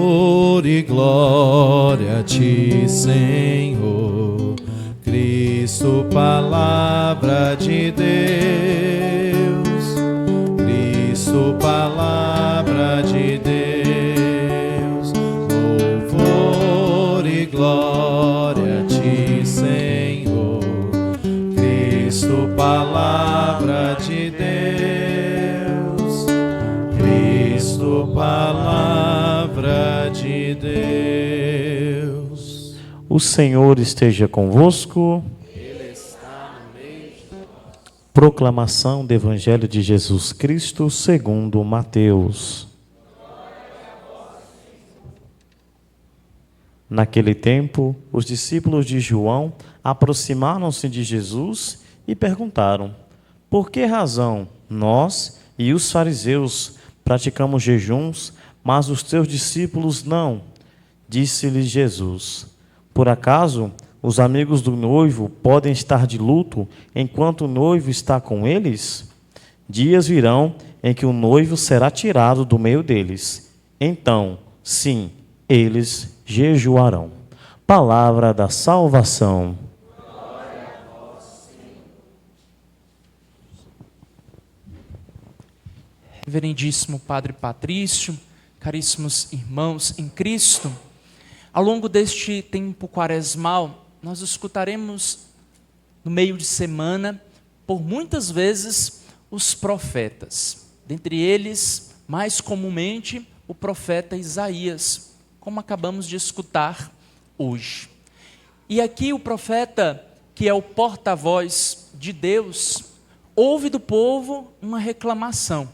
Honra e glória a ti, Senhor, Cristo, palavra de Deus, Cristo, palavra de Deus, louvor e glória a ti, Senhor, Cristo, palavra de Deus, Cristo, palavra de Deus. O Senhor esteja convosco. Ele está no meio de nós. Proclamação do Evangelho de Jesus Cristo segundo Mateus. Naquele tempo, os discípulos de João aproximaram-se de Jesus e perguntaram: por que razão nós e os fariseus praticamos jejuns, mas os teus discípulos não? Disse-lhes Jesus: por acaso os amigos do noivo podem estar de luto enquanto o noivo está com eles? Dias virão em que o noivo será tirado do meio deles. Então, sim, eles jejuarão. Palavra da salvação. Glória a vós, Senhor. Reverendíssimo Padre Patrício, caríssimos irmãos em Cristo, ao longo deste tempo quaresmal, nós escutaremos no meio de semana, por muitas vezes, os profetas. Dentre eles, mais comumente, o profeta Isaías, como acabamos de escutar hoje. E aqui o profeta, que é o porta-voz de Deus, ouve do povo uma reclamação.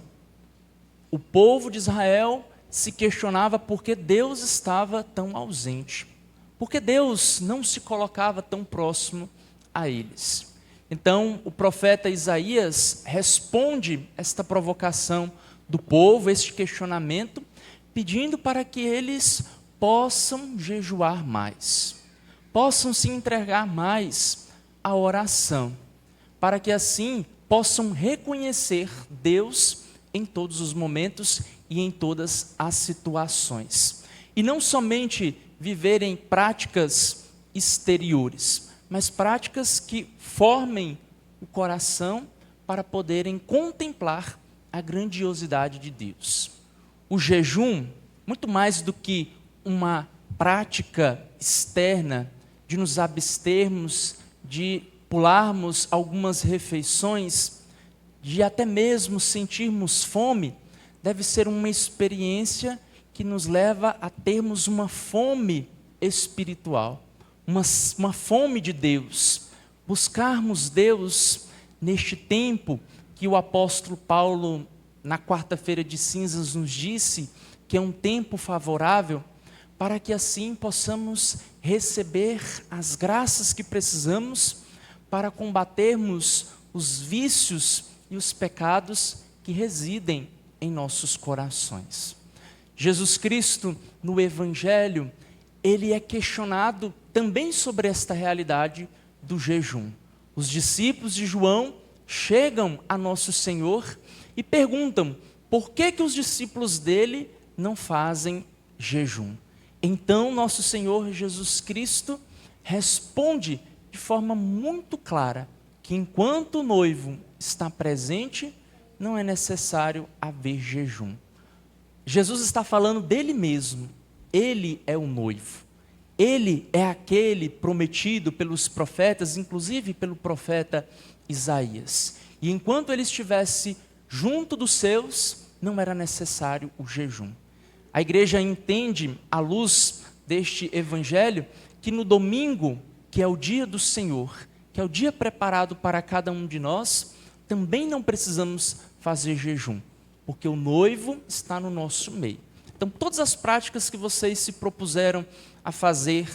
O povo de Israel se questionava por que Deus estava tão ausente, por que Deus não se colocava tão próximo a eles. Então, o profeta Isaías responde esta provocação do povo, este questionamento, pedindo para que eles possam jejuar mais, possam se entregar mais à oração, para que assim possam reconhecer Deus em todos os momentos e em todas as situações. E não somente viverem práticas exteriores, mas práticas que formem o coração para poderem contemplar a grandiosidade de Deus. O jejum, muito mais do que uma prática externa de nos abstermos, de pularmos algumas refeições, de até mesmo sentirmos fome, deve ser uma experiência que nos leva a termos uma fome espiritual, uma fome de Deus, buscarmos Deus neste tempo que o apóstolo Paulo, na quarta-feira de cinzas, nos disse que é um tempo favorável, para que assim possamos receber as graças que precisamos para combatermos os vícios e os pecados que residem em nossos corações. Jesus Cristo, no Evangelho, ele é questionado também sobre esta realidade do jejum. Os discípulos de João chegam a nosso Senhor e perguntam por que os discípulos dele não fazem jejum. Então, nosso Senhor Jesus Cristo responde de forma muito clara que enquanto o noivo está presente, não é necessário haver jejum. Jesus está falando dele mesmo. Ele é o noivo. Ele é aquele prometido pelos profetas, inclusive pelo profeta Isaías. E enquanto ele estivesse junto dos seus, não era necessário o jejum. A igreja entende, à luz deste evangelho, que no domingo, que é o dia do Senhor, que é o dia preparado para cada um de nós, também não precisamos fazer jejum, porque o noivo está no nosso meio. Então, todas as práticas que vocês se propuseram a fazer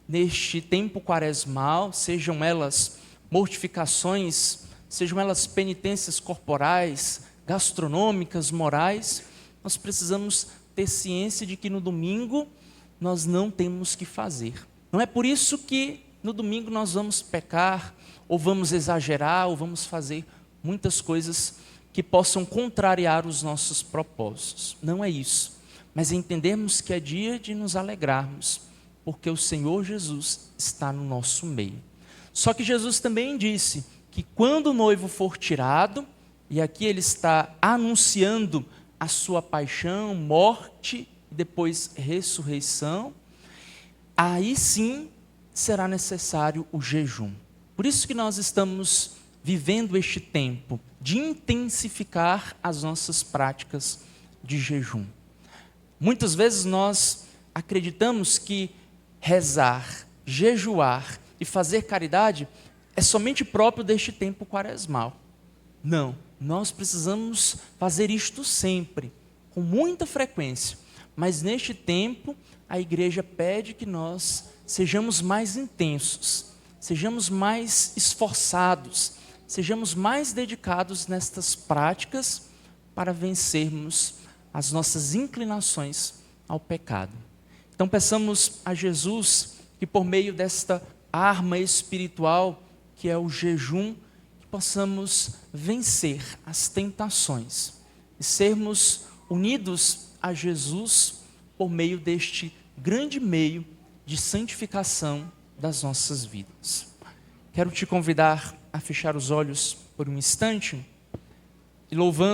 neste tempo quaresmal, sejam elas mortificações, sejam elas penitências corporais, gastronômicas, morais, nós precisamos ter ciência de que no domingo nós não temos que fazer. Não é por isso que no domingo nós vamos pecar, ou vamos exagerar, ou vamos fazer muitas coisas que possam contrariar os nossos propósitos. Não é isso. mas entendermos que é dia de nos alegrarmos, porque o Senhor Jesus está no nosso meio. Só que Jesus também disse que quando o noivo for tirado, e aqui ele está anunciando a sua paixão, morte e depois ressurreição, aí sim será necessário o jejum. Por isso que nós estamos vivendo este tempo de intensificar as nossas práticas de jejum. Muitas vezes nós acreditamos que rezar, jejuar e fazer caridade é somente próprio deste tempo quaresmal. Não, nós precisamos fazer isto sempre, com muita frequência. Mas neste tempo, a igreja pede que nós sejamos mais intensos, sejamos mais esforçados, sejamos mais dedicados nestas práticas para vencermos as nossas inclinações ao pecado. Então peçamos a Jesus que por meio desta arma espiritual, que é o jejum, que possamos vencer as tentações e sermos unidos a Jesus por meio deste grande meio de santificação das nossas vidas. Quero te convidar a fechar os olhos por um instante e louvando